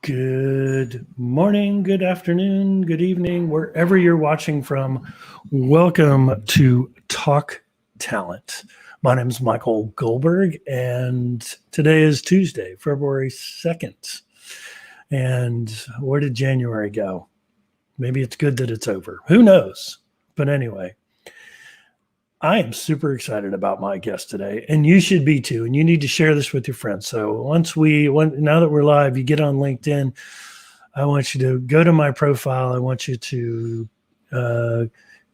Good morning, good afternoon, good evening, wherever you're watching from. Welcome to Talk Talent. My name is Michael Goldberg, and today is Tuesday, February 2nd. And where did January go? Maybe it's good that it's over. Who knows? But anyway, I am super excited about my guest today, and you should be too. And you need to share this with your friends. So now that we're live, you get on LinkedIn. I want you to go to my profile. I want you to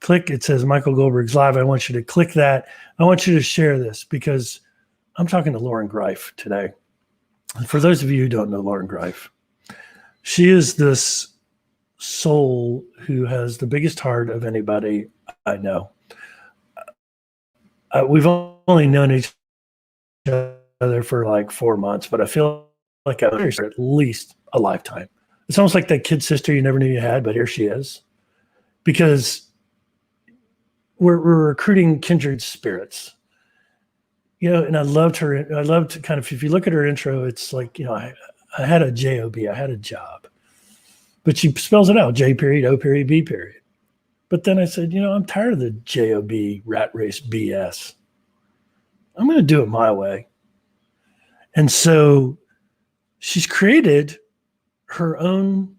click. It says Michael Goldberg's live. I want you to click that. I want you to share this because I'm talking to Loren Greiff today. And for those of you who don't know Loren Greiff, she is this soul who has the biggest heart of anybody I know. We've only known each other for like 4 months, but I feel like I've known her for at least a lifetime. It's almost like that kid sister you never knew you had, but here she is. Because we're recruiting kindred spirits. You know, and I loved her. I loved kind of, if you look at her intro, it's like, I had a J.O.B, I had a job. But she spells it out, J period, O period, B period. But then I said, I'm tired of the J.O.B rat race BS. I'm going to do it my way. And so she's created her own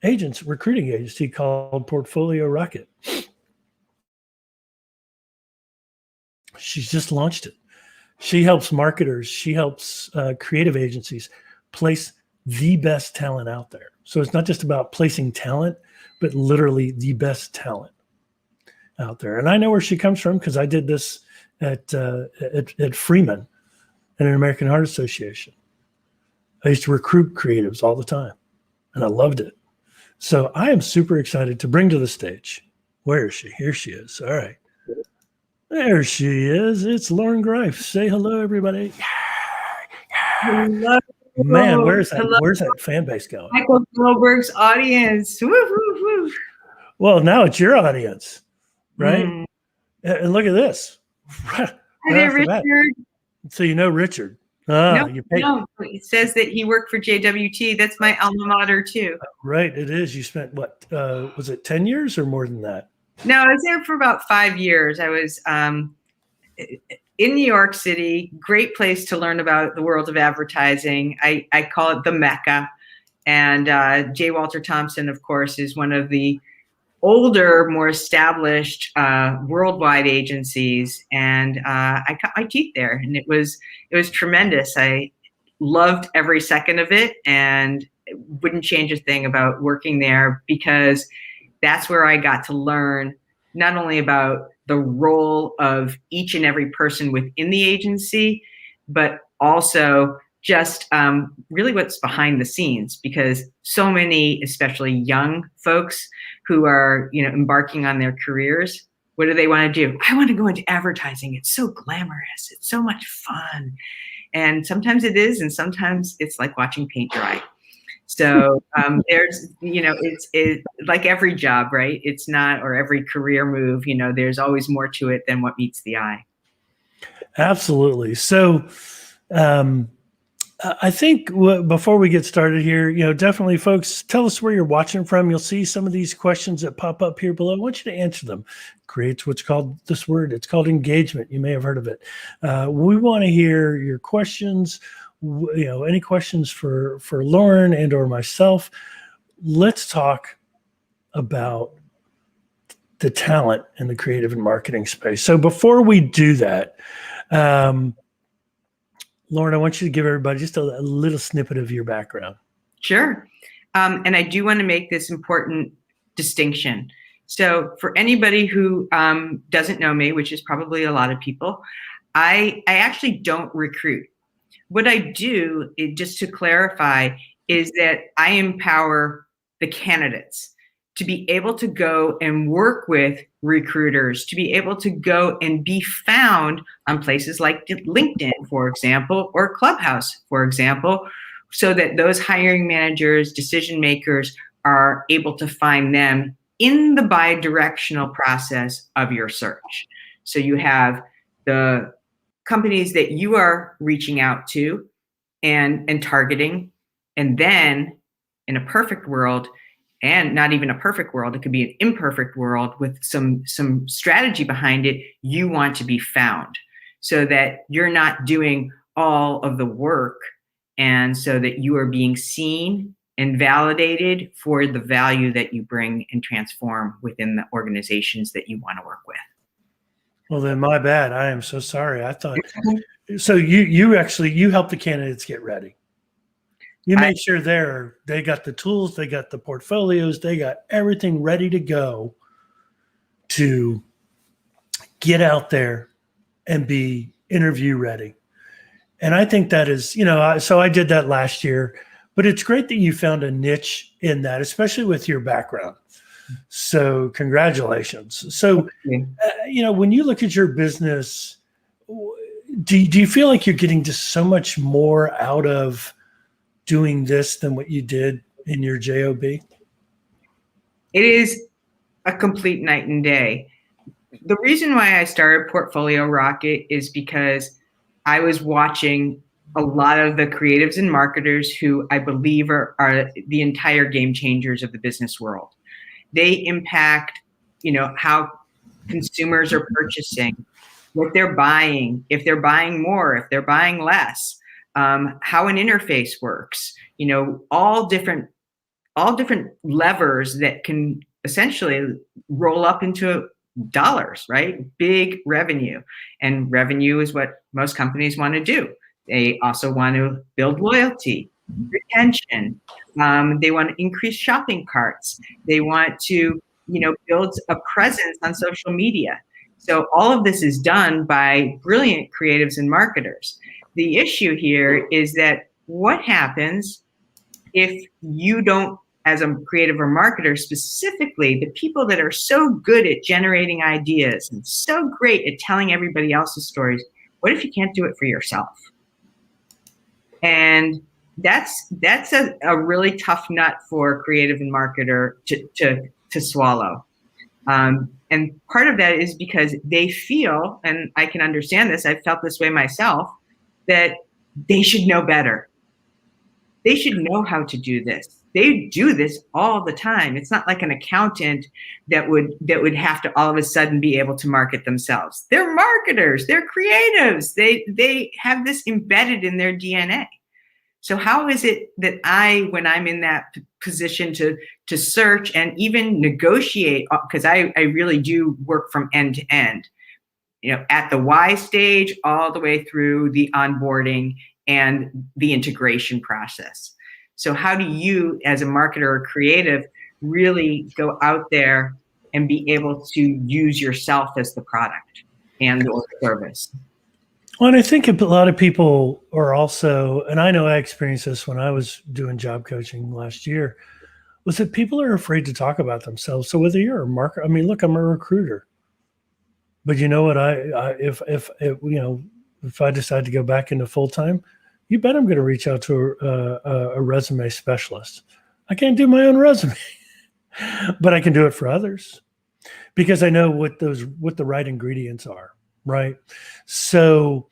recruiting agency called Portfolio Rocket. She's just launched it. She helps marketers. She helps creative agencies place the best talent out there. So it's not just about placing talent, but literally the best talent out there. And I know where she comes from because I did this at Freeman, at an American Heart Association. I used to recruit creatives all the time, and I loved it. So I am super excited to bring to the stage. Where is she? Here she is. All right. There she is. It's Loren Greiff. Say hello, everybody. Hello. Man, where's that fan base going? Michael Goldberg's audience. Woo, woo, woo. Well, now it's your audience, right? And look at this. Hi there, Richard. So you know Richard. No, it says that he worked for JWT. That's my alma mater too. Right, it is. You spent what? Was it 10 years or more than that? No, I was there for about 5 years. I was in New York City. Great place to learn about the world of advertising. I call it the Mecca. And J. Walter Thompson, of course, is one of the older, more established worldwide agencies. And I cut my teeth there, and it was tremendous. I loved every second of it and wouldn't change a thing about working there, because that's where I got to learn not only about the role of each and every person within the agency, but also just really what's behind the scenes, because so many, especially young folks who are, embarking on their careers, what do they want to do? I want to go into advertising. It's so glamorous. It's so much fun. And sometimes it is, and sometimes it's like watching paint dry. So there's, it's like every job, right? It's not, or every career move, there's always more to it than what meets the eye. Absolutely. So I think before we get started here, definitely folks, tell us where you're watching from. You'll see some of these questions that pop up here below. I want you to answer them. Creates what's called this word. It's called engagement. You may have heard of it. We want to hear your questions. Any questions for Loren and or myself. Let's talk about the talent in the creative and marketing space. So before we do that, Loren, I want you to give everybody just a little snippet of your background. Sure. And I do want to make this important distinction. So for anybody who doesn't know me, which is probably a lot of people, I actually don't recruit. What I do, just to clarify, is that I empower the candidates to be able to go and work with recruiters, to be able to go and be found on places like LinkedIn, for example, or Clubhouse, for example, so that those hiring managers, decision makers are able to find them in the bi-directional process of your search. So you have the companies that you are reaching out to and targeting, And then in a perfect world, and not even a perfect world, it could be an imperfect world with some strategy behind it, you want to be found so that you're not doing all of the work, and so that you are being seen and validated for the value that you bring and transform within the organizations that you want to work with. Well, then my bad. I am so sorry. I thought so. You actually help the candidates get ready. You make sure they got the tools, they got the portfolios, they got everything ready to go to get out there and be interview ready. And I think that is, so I did that last year, but it's great that you found a niche in that, especially with your background. So congratulations. So, when you look at your business, do you feel like you're getting just so much more out of doing this than what you did in your J.O.B? It is a complete night and day. The reason why I started Portfolio Rocket is because I was watching a lot of the creatives and marketers who I believe are the entire game changers of the business world. They impact, how consumers are purchasing, what they're buying, if they're buying more, if they're buying less, how an interface works, all different levers that can essentially roll up into dollars, right? Big revenue. And revenue is what most companies want to do. They also want to build loyalty, retention. They want to increase shopping carts. They want to, build a presence on social media. So all of this is done by brilliant creatives and marketers. The issue here is that what happens if you don't, as a creative or marketer specifically, the people that are so good at generating ideas and so great at telling everybody else's stories, what if you can't do it for yourself? And that's a really tough nut for a creative and marketer to swallow. And part of that is because they feel, and I can understand this, I've felt this way myself, that they should know better. They should know how to do this. They do this all the time. It's not like an accountant that would have to all of a sudden be able to market themselves. They're marketers, they're creatives. They have this embedded in their DNA. So how is it that when I'm in that position to search and even negotiate, because I really do work from end to end, at the why stage all the way through the onboarding and the integration process. So how do you, as a marketer or creative, really go out there and be able to use yourself as the product and or service? Well, and I think a lot of people are also, and I know I experienced this when I was doing job coaching last year, was that people are afraid to talk about themselves. So whether you're a marketer, look, I'm a recruiter, but you know what? If I decide to go back into full time, you bet I'm going to reach out to a resume specialist. I can't do my own resume, but I can do it for others because I know what the right ingredients are. Right. So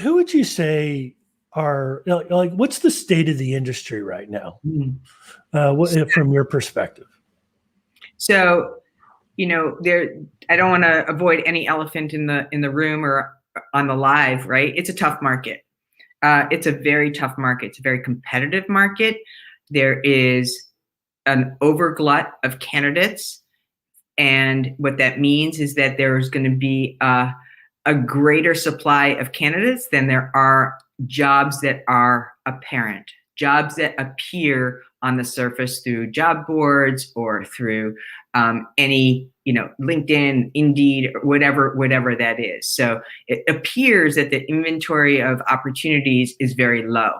who would you say are like, what's the state of the industry right now? From your perspective? So, I don't want to avoid any elephant in the room or on the live, right? It's a tough market. It's a very tough market. It's a very competitive market. There is an overglut of candidates. And what that means is that there's going to be a greater supply of candidates than there are jobs that are apparent, jobs that appear on the surface through job boards or through any, LinkedIn, Indeed, or whatever that is. So it appears that the inventory of opportunities is very low.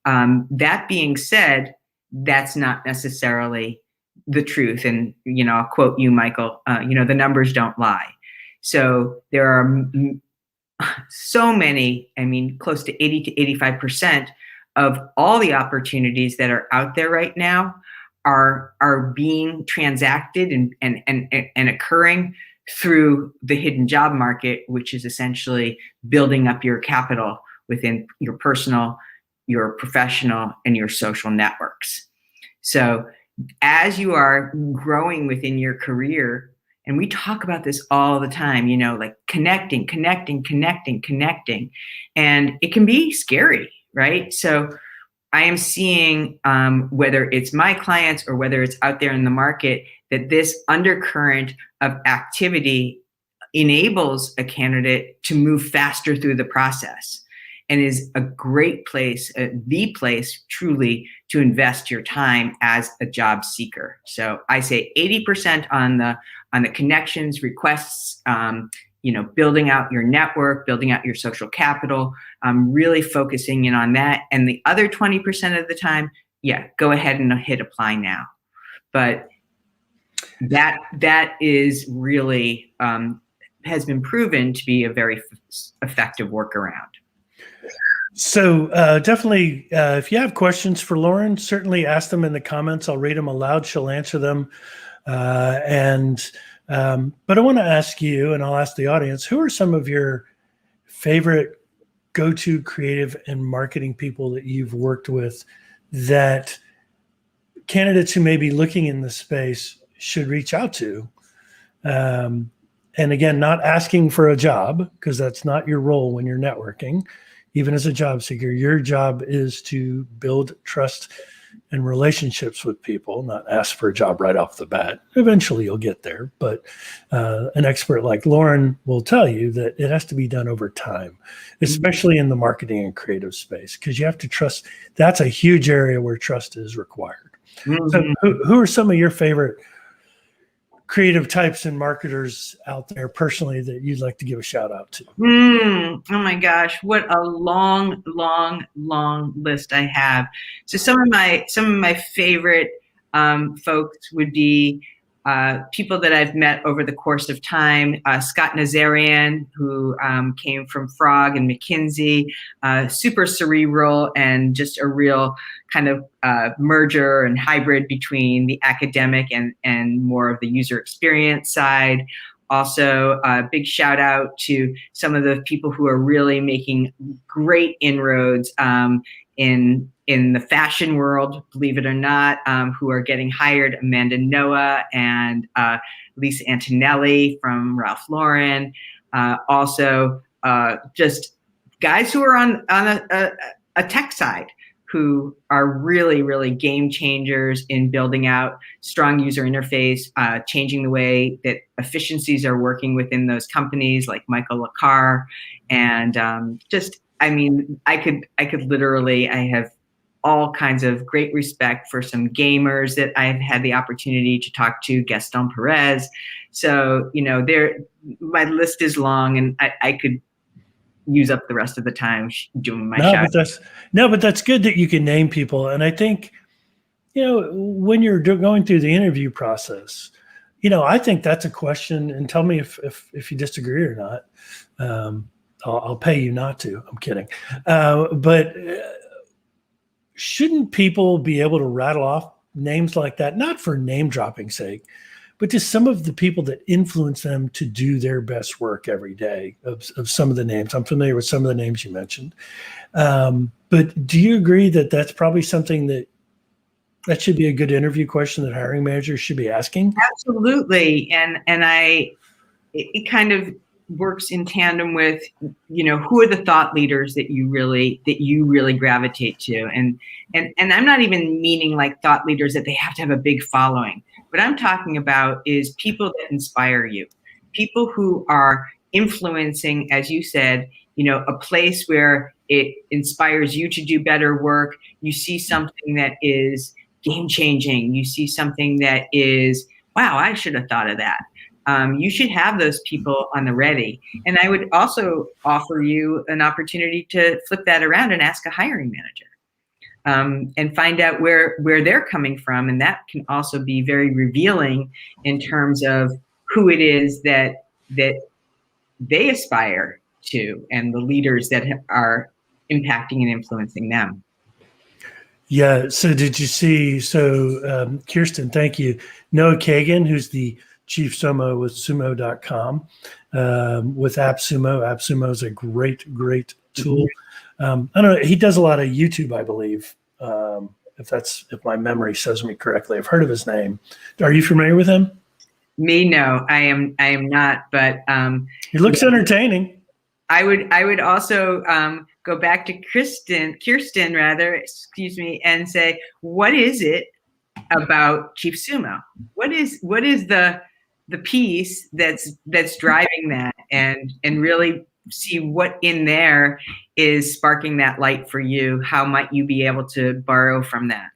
That being said, that's not necessarily the truth. And, I'll quote you, Michael, the numbers don't lie. So there are so many, close to 80 to 85% of all the opportunities that are out there right now are being transacted and occurring through the hidden job market, which is essentially building up your capital within your personal, your professional and your social networks. So as you are growing within your career, and we talk about this all the time, like connecting, and it can be scary, right? So I am seeing, whether it's my clients or whether it's out there in the market, that this undercurrent of activity enables a candidate to move faster through the process, and is a great place, the place truly to invest your time as a job seeker. So I say 80% on the connections, requests, building out your network, building out your social capital, really focusing in on that. And the other 20% of the time, go ahead and hit apply now. But that is really has been proven to be a very effective workaround. So definitely, if you have questions for Loren, certainly ask them in the comments. I'll read them aloud. She'll answer them. But I want to ask you, and I'll ask the audience, who are some of your favorite go-to creative and marketing people that you've worked with that candidates who may be looking in the space should reach out to? And again, not asking for a job, because that's not your role when you're networking. Even as a job seeker, your job is to build trust and relationships with people, not ask for a job right off the bat. Eventually you'll get there, but an expert like Loren will tell you that it has to be done over time, especially in the marketing and creative space, because you have to trust. That's a huge area where trust is required. Mm-hmm. So who are some of your favorite creative types and marketers out there personally that you'd like to give a shout out to? Oh my gosh, what a long list I have. So some of my favorite folks would be people that I've met over the course of time. Scott Nazarian, who came from Frog and McKinsey, super cerebral and just a real kind of merger and hybrid between the academic and more of the user experience side. Also, a big shout out to some of the people who are really making great inroads in the fashion world, believe it or not, who are getting hired. Amanda Noah and Lisa Antonelli from Ralph Lauren. Also, just guys who are on a tech side, who are really game changers in building out strong user interface, changing the way that efficiencies are working within those companies, like Michael LaCar. And I could literally, I have all kinds of great respect for some gamers that I've had the opportunity to talk to, Gaston Perez. So, my list is long, and I could use up the rest of the time doing my shout. But that's good that you can name people. And I think, when you're going through the interview process, I think that's a question, and tell me if you disagree or not. I'll pay you not to. I'm kidding. But shouldn't people be able to rattle off names like that, not for name dropping sake, but just some of the people that influence them to do their best work every day of some of the names? I'm familiar with some of the names you mentioned. But do you agree that that's probably something that should be a good interview question that hiring managers should be asking? Absolutely. And it kind of works in tandem with, who are the thought leaders that you really gravitate to. And I'm not even meaning like thought leaders that they have to have a big following. What I'm talking about is people that inspire you, people who are influencing, as you said, a place where it inspires you to do better work. You see something that is game changing. You see something that is, wow, I should have thought of that. You should have those people on the ready. And I would also offer you an opportunity to flip that around and ask a hiring manager, and find out where they're coming from. And that can also be very revealing in terms of who it is that they aspire to and the leaders that are impacting and influencing them. Yeah. So did you see, Kirsten, thank you. Noah Kagan, who's the chief sumo with sumo.com, with AppSumo. AppSumo is a great tool. I don't know. He does a lot of YouTube, I believe. If my memory serves me correctly, I've heard of his name. Are you familiar with him? Me, no, I am not. But he looks entertaining. I would also go back to Kirsten rather, excuse me, and say, what is it about Chief Sumo? What is the piece that's driving that, and really see what in there is sparking that light for you. How might you be able to borrow from that?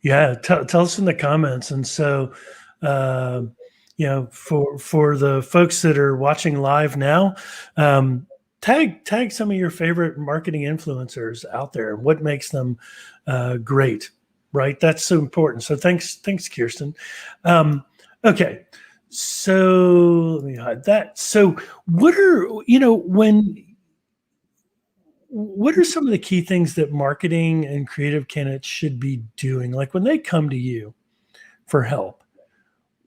Yeah, tell us in the comments. And so, for the folks that are watching live now, tag some of your favorite marketing influencers out there. What makes them great, right? That's so important. So thanks, Kirsten. Okay. So let me hide that. So what are some of the key things that marketing and creative candidates should be doing? Like when they come to you for help,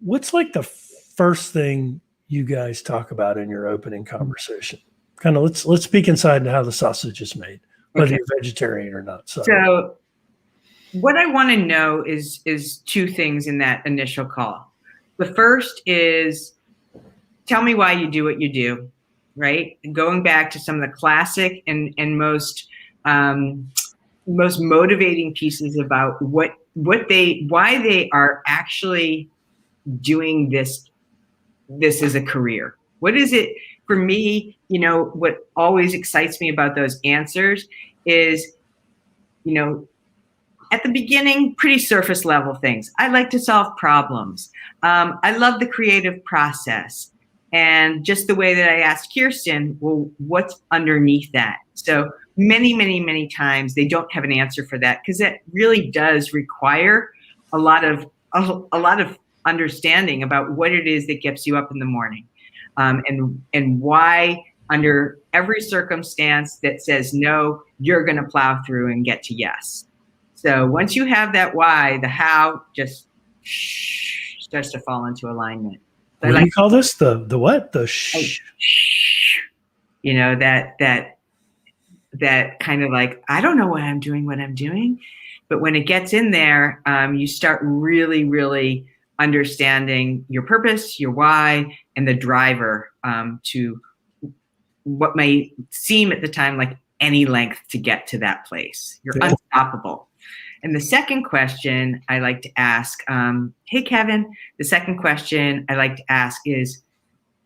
what's like the first thing you guys talk about in your opening conversation? Kind of let's peek inside into how the sausage is made, whether you're vegetarian or not. So what I want to know is two things in that initial call. The first is, tell me why you do what you do, right? Going back to some of the classic and most motivating pieces about why they are actually doing this as a career. What is it for me? What always excites me about those answers is, at the beginning, pretty surface level things. I like to solve problems. I love the creative process. And just the way that I asked Kirsten, well, what's underneath that? So many, many, many times they don't have an answer for that, because it really does require a lot of understanding about what it is that gets you up in the morning, and why under every circumstance that says no, you're going to plow through and get to yes. So once you have that why, the how just starts to fall into alignment. So what do you call this? The what? The shh. That kind of like, I don't know why I'm doing what I'm doing. But when it gets in there, you start really, really understanding your purpose, your why, and the driver to what may seem at the time like any length to get to that place. You're unstoppable. And the second question I like to ask, hey, Kevin, the second question I like to ask is,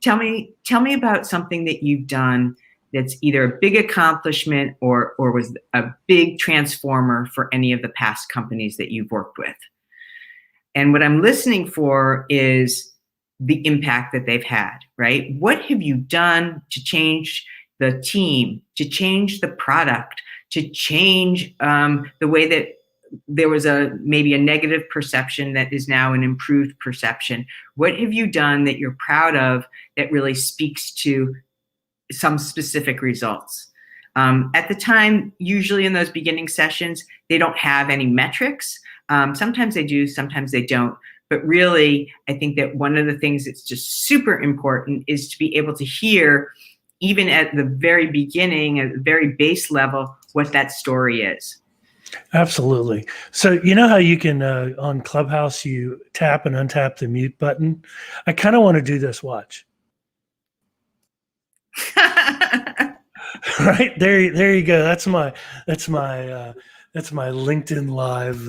tell me about something that you've done that's either a big accomplishment or was a big transformer for any of the past companies that you've worked with. And what I'm listening for is the impact that they've had, right? What have you done to change the team, to change the product, to change the way that there was maybe a negative perception that is now an improved perception? What have you done that you're proud of that really speaks to some specific results? At the time, usually in those beginning sessions, they don't have any metrics. Sometimes they do, sometimes they don't. But really, I think that one of the things that's just super important is to be able to hear, even at the very beginning, at the very base level, what that story is. Absolutely. So you know how you can, on Clubhouse, you tap and untap the mute button? I kind of want to do this. Watch. Right there you go. That's my LinkedIn Live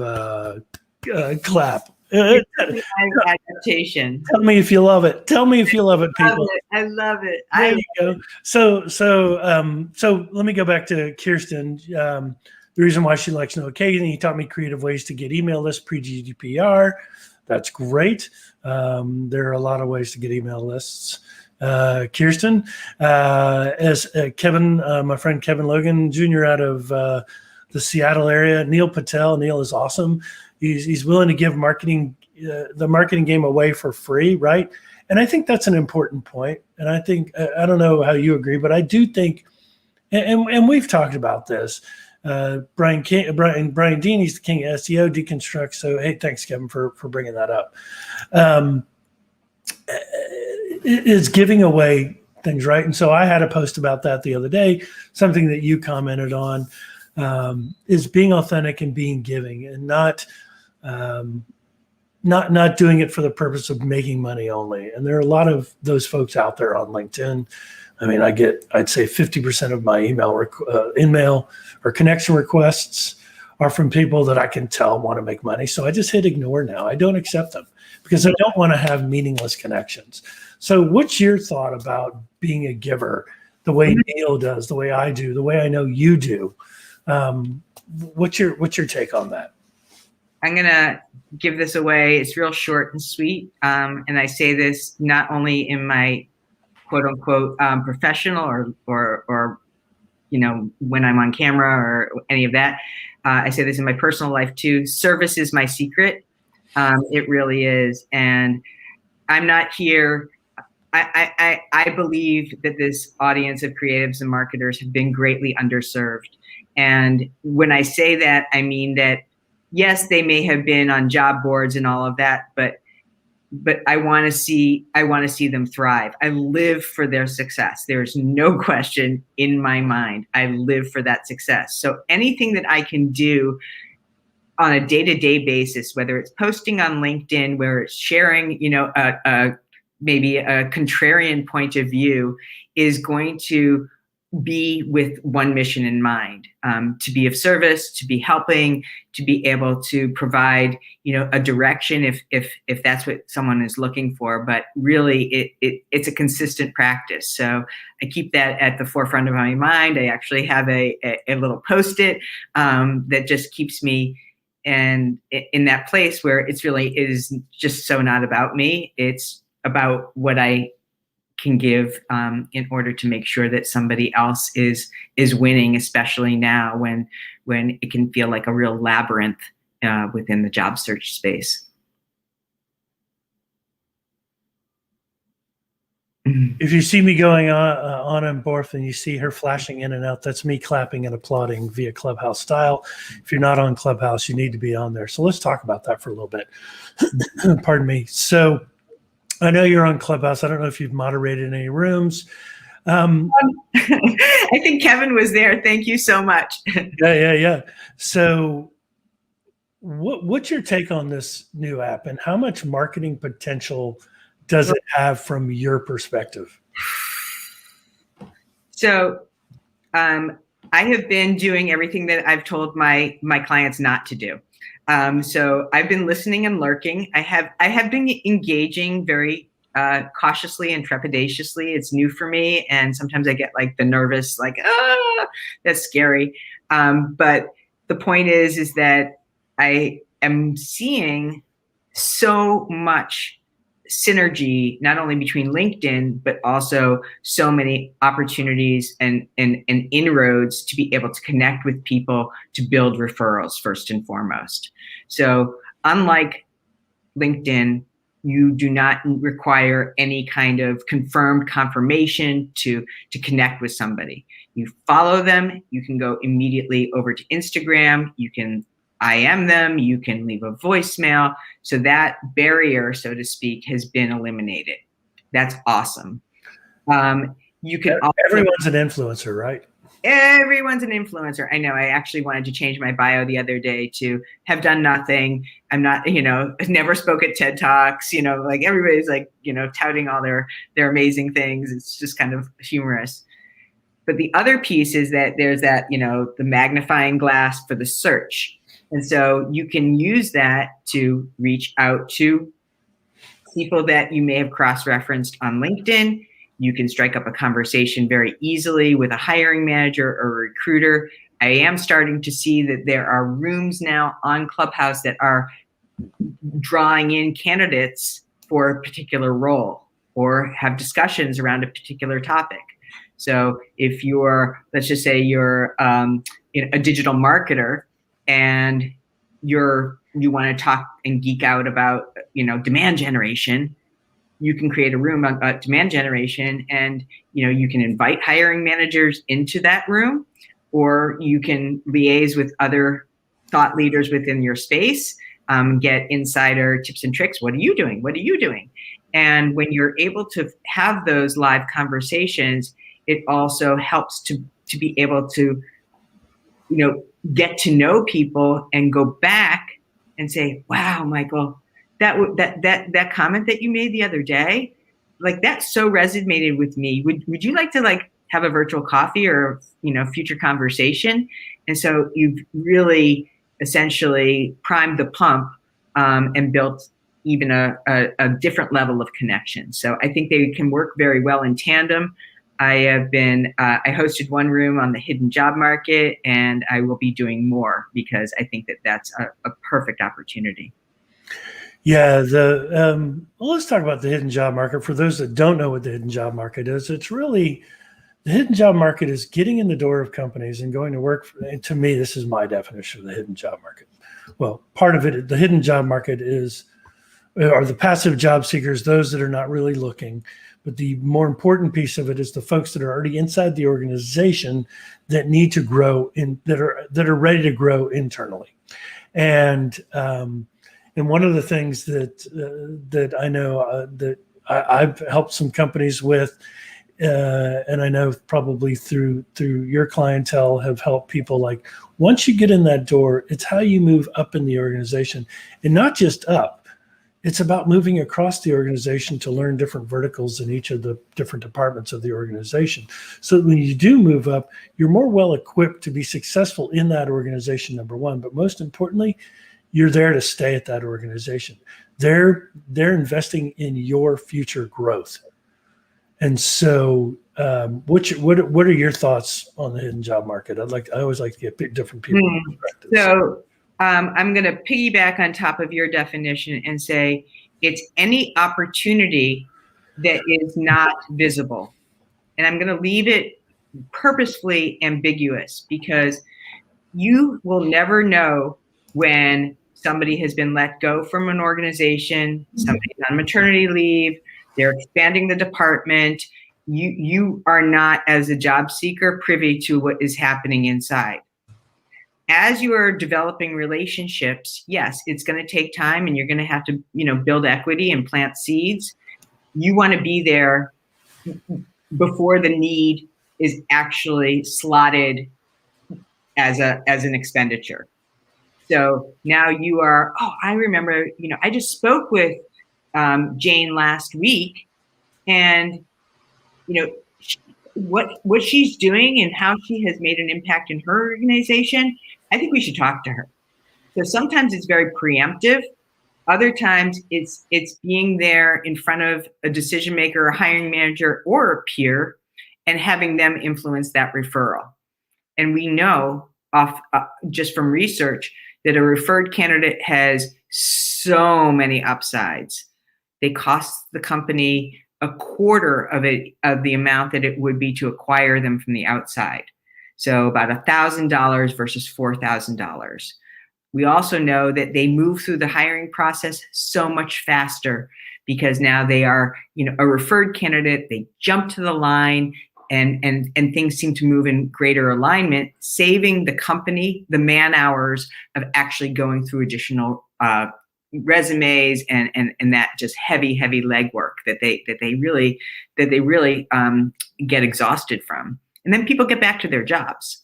clap. Adaptation. Tell me if you love it. Tell me if you love it, people. I love it. There you go. So let me go back to Kirsten. The reason why she likes no occasion, he taught me creative ways to get email lists pre-GDPR. That's great. There are a lot of ways to get email lists. Kirsten, as Kevin, my friend Kevin Logan Jr. out of the Seattle area, Neil Patel. Neil is awesome. He's willing to give the marketing game away for free, right? And I think that's an important point. And I think, I don't know how you agree, but I do think, and we've talked about this, Brian Dean, he's the king of SEO deconstruct. So, hey, thanks, Kevin, for bringing that up. Is giving away things right. And so I had a post about that the other day, something that you commented on, is being authentic and being giving, and not doing it for the purpose of making money only. And there are a lot of those folks out there on LinkedIn. I mean, I'd say 50% of my email or connection requests are from people that I can tell want to make money. So I just hit ignore now. I don't accept them because I don't want to have meaningless connections. So what's your thought about being a giver, the way Neil does, the way I do, the way I know you do? What's your take on that? I'm going to give this away. It's real short and sweet. And I say this not only in my quote unquote professional or when I'm on camera or any of that. I say this in my personal life too. Service is my secret. It really is. And I'm not here. I believe that this audience of creatives and marketers have been greatly underserved. And when I say that, I mean that, yes, they may have been on job boards and all of that, but I want to see them thrive. I live for their success. There's no question in my mind. I live for that success. So anything that I can do on a day-to-day basis, whether it's posting on LinkedIn, where it's sharing, maybe a contrarian point of view, is going to be with one mission in mind, to be of service, to be helping, to be able to provide, a direction if that's what someone is looking for. But really, it's a consistent practice. So I keep that at the forefront of my mind. I actually have a little Post-it that just keeps me in that place where it is just so not about me. It's about what I can give in order to make sure that somebody else is winning, especially now when it can feel like a real labyrinth within the job search space. If you see me going on and forth and you see her flashing in and out, that's me clapping and applauding via Clubhouse style. If you're not on Clubhouse, you need to be on there. So let's talk about that for a little bit. Pardon me. So I know you're on Clubhouse. I don't know if you've moderated any rooms. I think Kevin was there. Thank you so much. Yeah. So what's your take on this new app, and how much marketing potential does it have from your perspective? So I have been doing everything that I've told my clients not to do. So I've been listening and lurking. I have been engaging very cautiously and trepidatiously. It's new for me, and sometimes I get like the nervous, like, that's scary. But the point is that I am seeing so much synergy, not only between LinkedIn, but also so many opportunities and inroads to be able to connect with people, to build referrals first and foremost. So unlike LinkedIn, you do not require any kind of confirmed confirmation to connect with somebody. You follow them, you can go immediately over to Instagram, you can IM them, you can leave a voicemail. So that barrier, so to speak, has been eliminated. That's awesome. You can everyone's an influencer, right? Everyone's an influencer. I know. I actually wanted to change my bio the other day to have done nothing. I'm not, never spoke at TED Talks, like everybody's like, touting all their amazing things. It's just kind of humorous. But the other piece is that there's that, the magnifying glass for the search. And so you can use that to reach out to people that you may have cross-referenced on LinkedIn. You can strike up a conversation very easily with a hiring manager or a recruiter. I am starting to see that there are rooms now on Clubhouse that are drawing in candidates for a particular role or have discussions around a particular topic. So if let's just say you're a digital marketer and you want to talk and geek out about, demand generation, you can create a room on demand generation, and you can invite hiring managers into that room, or you can liaise with other thought leaders within your space, get insider tips and tricks. What are you doing? What are you doing? And when you're able to have those live conversations, it also helps to be able to, get to know people and go back and say, wow, Michael, that comment that you made the other day, like that so resonated with me. Would you like to like have a virtual coffee or, future conversation? And so you've really essentially primed the pump and built even a different level of connection. So I think they can work very well in tandem. I hosted one room on the hidden job market, and I will be doing more because I think that that's a perfect opportunity. Yeah, well, let's talk about the hidden job market. For those that don't know what the hidden job market is, it's really the hidden job market is getting in the door of companies and going to work. To me, this is my definition of the hidden job market. Well, part of it, the hidden job market are the passive job seekers, those that are not really looking. But the more important piece of it is the folks that are already inside the organization that need to grow that are ready to grow internally. And one of the things that I know that I've helped some companies with, and I know probably through your clientele have helped people, like once you get in that door, it's how you move up in the organization, and not just up. It's about moving across the organization to learn different verticals in each of the different departments of the organization. So when you do move up, you're more well equipped to be successful in that organization, number one. But most importantly, you're there to stay at that organization. They're investing in your future growth. And so what are your thoughts on the hidden job market? I always like to get different people's perspectives. So I'm going to piggyback on top of your definition and say it's any opportunity that is not visible. And I'm going to leave it purposefully ambiguous because you will never know when somebody has been let go from an organization, somebody's on maternity leave, they're expanding the department. You are not, as a job seeker, privy to what is happening inside. As you are developing relationships, yes, it's going to take time and you're going to have to, build equity and plant seeds. You want to be there before the need is actually slotted as an expenditure. So now you are, I remember, I just spoke with Jane last week, and, what she's doing and how she has made an impact in her organization, I think we should talk to her. So sometimes it's very preemptive. Other times it's being there in front of a decision maker, a hiring manager, or a peer, and having them influence that referral. And we know just from research that a referred candidate has so many upsides. They cost the company a quarter of the amount that it would be to acquire them from the outside. So about $1,000 versus $4,000. We also know that they move through the hiring process so much faster because now they are, a referred candidate. They jump to the line, and things seem to move in greater alignment, saving the company the man hours of actually going through additional resumes and that just heavy legwork that they really get exhausted from. And then people get back to their jobs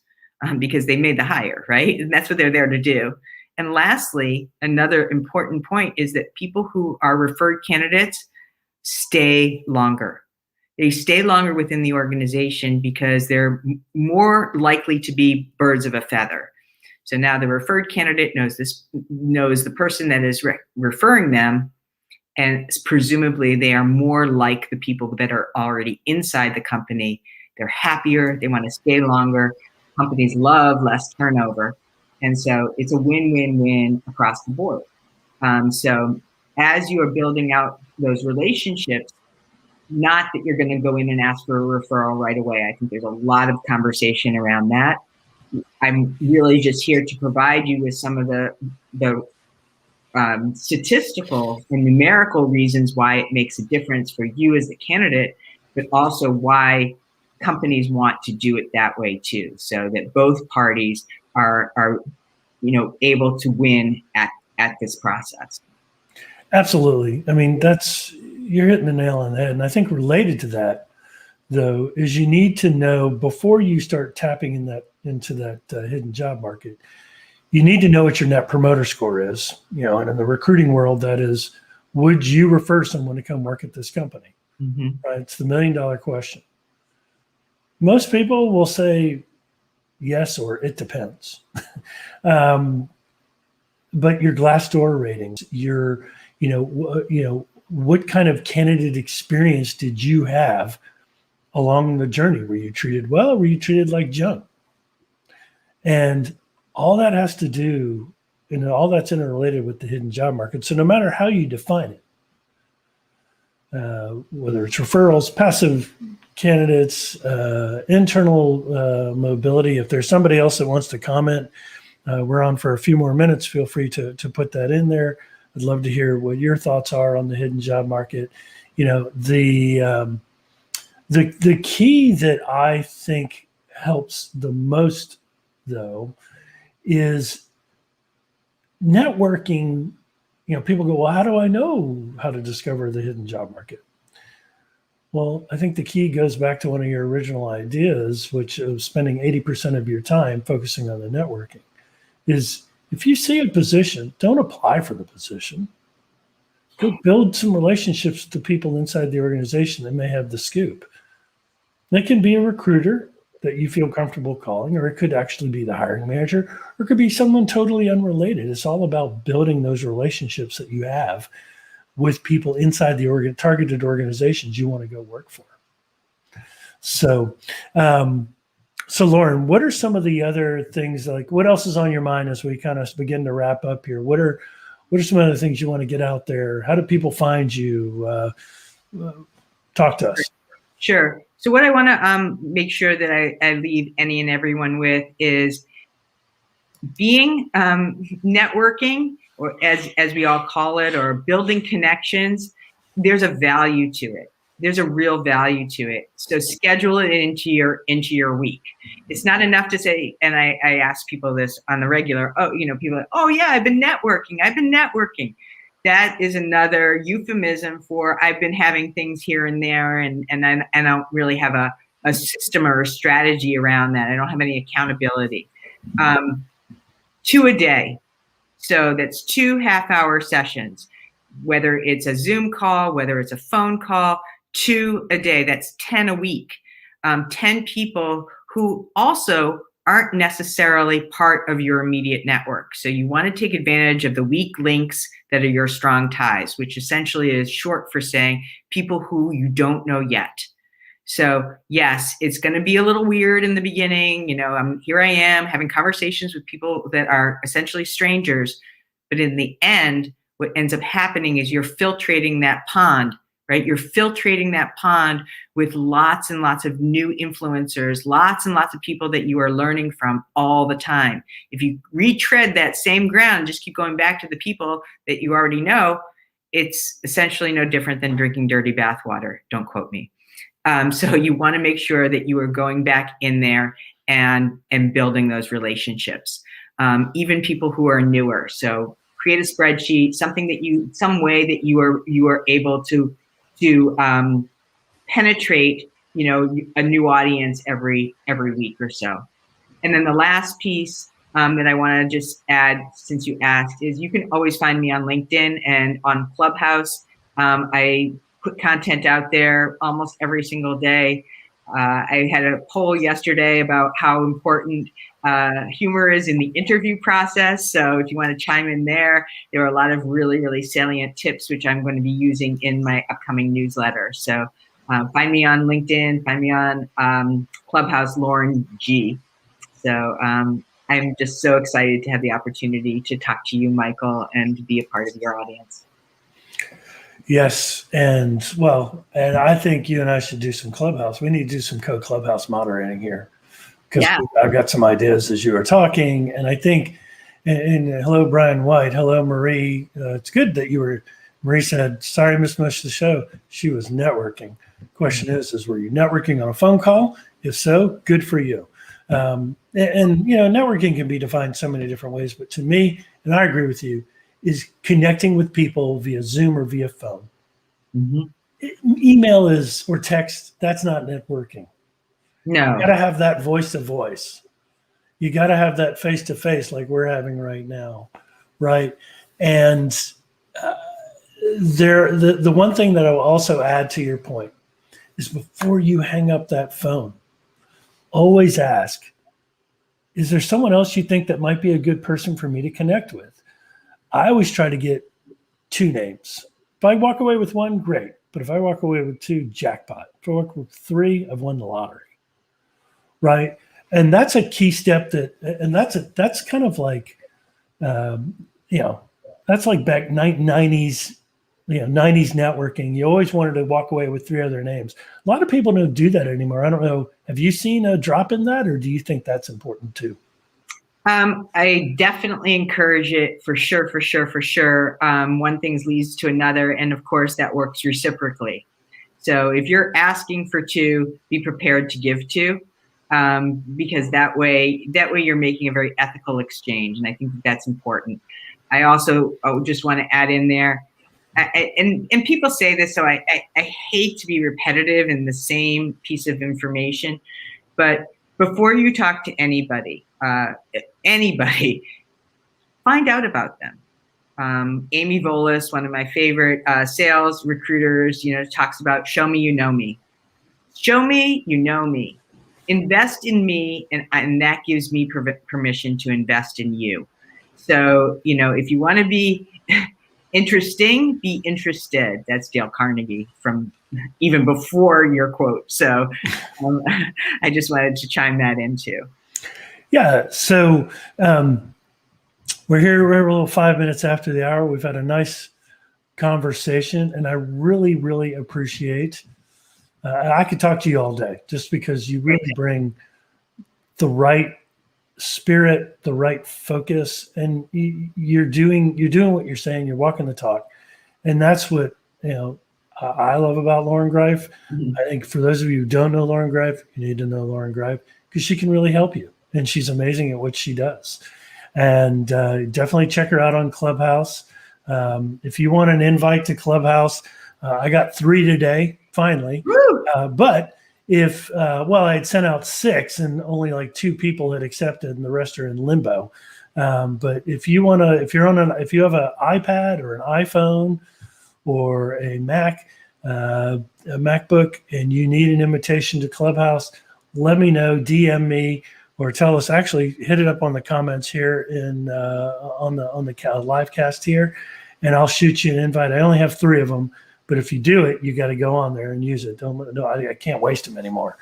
because they made the hire, right? And that's what they're there to do. And lastly, another important point is that people who are referred candidates stay longer. They stay longer within the organization because they're more likely to be birds of a feather. So now the referred candidate knows the person that is referring them, and presumably they are more like the people that are already inside the company. They're happier, they want to stay longer. Companies love less turnover. And so it's a win-win-win across the board. So as you are building out those relationships, not that you're going to go in and ask for a referral right away. I think there's a lot of conversation around that. I'm really just here to provide you with some of the statistical and numerical reasons why it makes a difference for you as a candidate, but also why companies want to do it that way too, so that both parties are able to win at this process. Absolutely. I mean, that's you're hitting the nail on the head. And I think related to that, though, is you need to know before you start tapping into that hidden job market, you need to know what your net promoter score is. And in the recruiting world, that is, would you refer someone to come work at this company? Mm-hmm. Right? It's the $1 million question. Most people will say yes, or it depends. But your Glassdoor ratings, what kind of candidate experience did you have along the journey? Were you treated well, or were you treated like junk? And all that has to do, and all that's interrelated with the hidden job market. So no matter how you define it, whether it's referrals, passive candidates, internal mobility, if there's somebody else that wants to comment, we're on for a few more minutes. Feel free to put that in there. I'd love to hear what your thoughts are on the hidden job market. The key that I think helps the most, though, is networking. People go, well, how do I know how to discover the hidden job market? Well, I think the key goes back to one of your original ideas, which is spending 80% of your time focusing on the networking. Is if you see a position, don't apply for the position. Go build some relationships with the people inside the organization that may have the scoop. That can be a recruiter that you feel comfortable calling, or it could actually be the hiring manager, or it could be someone totally unrelated. It's all about building those relationships that you have with people inside the targeted organizations you want to go work for. So, Loren, what are some of the other things, like what else is on your mind as we kind of begin to wrap up here? What are some other things you want to get out there? How do people find you? Talk to us. Sure. So what I want to make sure that I leave any and everyone with is being networking, or as we all call it, or building connections. There's a value to it. There's a real value to it. So schedule it into your week. It's not enough to say, and I ask people this on the regular, people are like, oh yeah, I've been networking. That is another euphemism for I've been having things here and there, and I don't really have a system or a strategy around that. I don't have any accountability. 2 a day. So that's 2 half-hour sessions, whether it's a Zoom call, whether it's a phone call, 2 a day. That's 10 a week. 10 people who also aren't necessarily part of your immediate network. So you want to take advantage of the weak links that are your strong ties, which essentially is short for saying people who you don't know yet. So yes, it's going to be a little weird in the beginning. Here I am having conversations with people that are essentially strangers, but in the end, what ends up happening is you're filtrating that pond, right? You're filtrating that pond with lots and lots of new influencers, lots and lots of people that you are learning from all the time. If you retread that same ground, just keep going back to the people that you already know, it's essentially no different than drinking dirty bathwater. Don't quote me. So you want to make sure that you are going back in there and building those relationships, even people who are newer. So create a spreadsheet, some way that you are able to penetrate, a new audience every week or so. And then the last piece that I want to just add, since you asked, is you can always find me on LinkedIn and on Clubhouse. I put content out there almost every single day. I had a poll yesterday about how important humor is in the interview process. So if you want to chime in there are a lot of really, really salient tips, which I'm going to be using in my upcoming newsletter. So find me on LinkedIn, find me on Clubhouse, Loren G. So I'm just so excited to have the opportunity to talk to you, Michael, and to be a part of your audience. Yes, and I think you and I should do some Clubhouse. We need to do some co-Clubhouse moderating here, because I've got some ideas as you were talking, and I think, and hello, Brian White, hello, Marie. It's good that Marie said, sorry, Miss Mush the show. She was networking. Question is were you networking on a phone call? If so, good for you. And networking can be defined so many different ways, but to me, and I agree with you, is connecting with people via Zoom or via phone. Mm-hmm. email is, or text, that's not networking. No. You got to have that voice to voice. You got to have that face to face like we're having right now, right? And the one thing that I will also add to your point is before you hang up that phone, always ask, is there someone else you think that might be a good person for me to connect with? I always try to get 2 names. If I walk away with 1, great. But if I walk away with 2, jackpot. If I walk with 3, I've won the lottery, right? And that's a key step that's kind of like, that's like back 90s, 90s networking. You always wanted to walk away with 3 other names. A lot of people don't do that anymore. I don't know. Have you seen a drop in that, or do you think that's important too? I definitely encourage it for sure. One thing leads to another. And of course that works reciprocally. So if you're asking for 2, be prepared to give 2, because that way you're making a very ethical exchange. And I think that's important. I also just want to add in there, and people say this, so I hate to be repetitive in the same piece of information, but before you talk to anybody, find out about them. Amy Volas, one of my favorite sales recruiters, talks about show me you know me. Show me you know me. Invest in me, and that gives me permission to invest in you. So, if you want to be interesting, be interested. That's Dale Carnegie from even before your quote. So I just wanted to chime that in too. Yeah. So we're here. We're a little 5 minutes after the hour. We've had a nice conversation, and I really, really appreciate. I could talk to you all day just because you really bring the right spirit, the right focus, and you're doing what you're saying. You're walking the talk, and that's what I love about Loren Greiff. Mm-hmm. I think for those of you who don't know Loren Greiff, you need to know Loren Greiff because she can really help you, and she's amazing at what she does. And definitely check her out on Clubhouse. If you want an invite to Clubhouse, I got 3 today. Finally, but if I had sent out 6 and only like 2 people had accepted and the rest are in limbo. But if you have an iPad or an iPhone or a Mac, a MacBook, and you need an invitation to Clubhouse, let me know, DM me, or tell us. Actually, hit it up on the comments here on the live cast here, and I'll shoot you an invite. I only have 3 of them. But if you do it, you got to go on there and use it. I can't waste them anymore.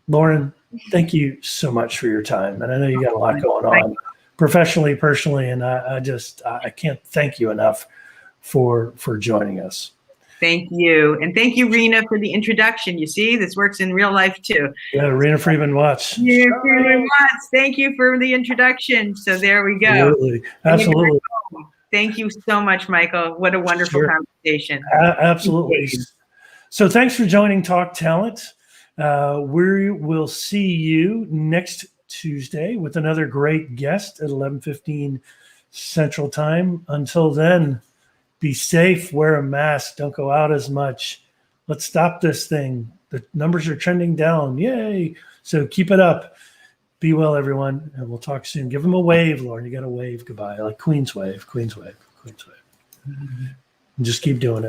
Loren, thank you so much for your time. And I know you got a lot going on professionally, personally, and I can't thank you enough for joining us. Thank you. And thank you, Rena, for the introduction. You see, this works in real life too. Yeah, Rena Freeman-Watts. Yeah, Freeman-Watts. Thank you for the introduction. So there we go. Absolutely. Thank you so much, Michael. What a wonderful conversation. Absolutely. So thanks for joining Talk Talent. We will see you next Tuesday with another great guest at 11:15 Central Time. Until then, be safe, wear a mask, don't go out as much. Let's stop this thing. The numbers are trending down. Yay. So keep it up. Be well, everyone, and we'll talk soon. Give them a wave, Loren. You got to wave goodbye, like Queen's wave, Queen's wave, Queen's wave. And just keep doing it.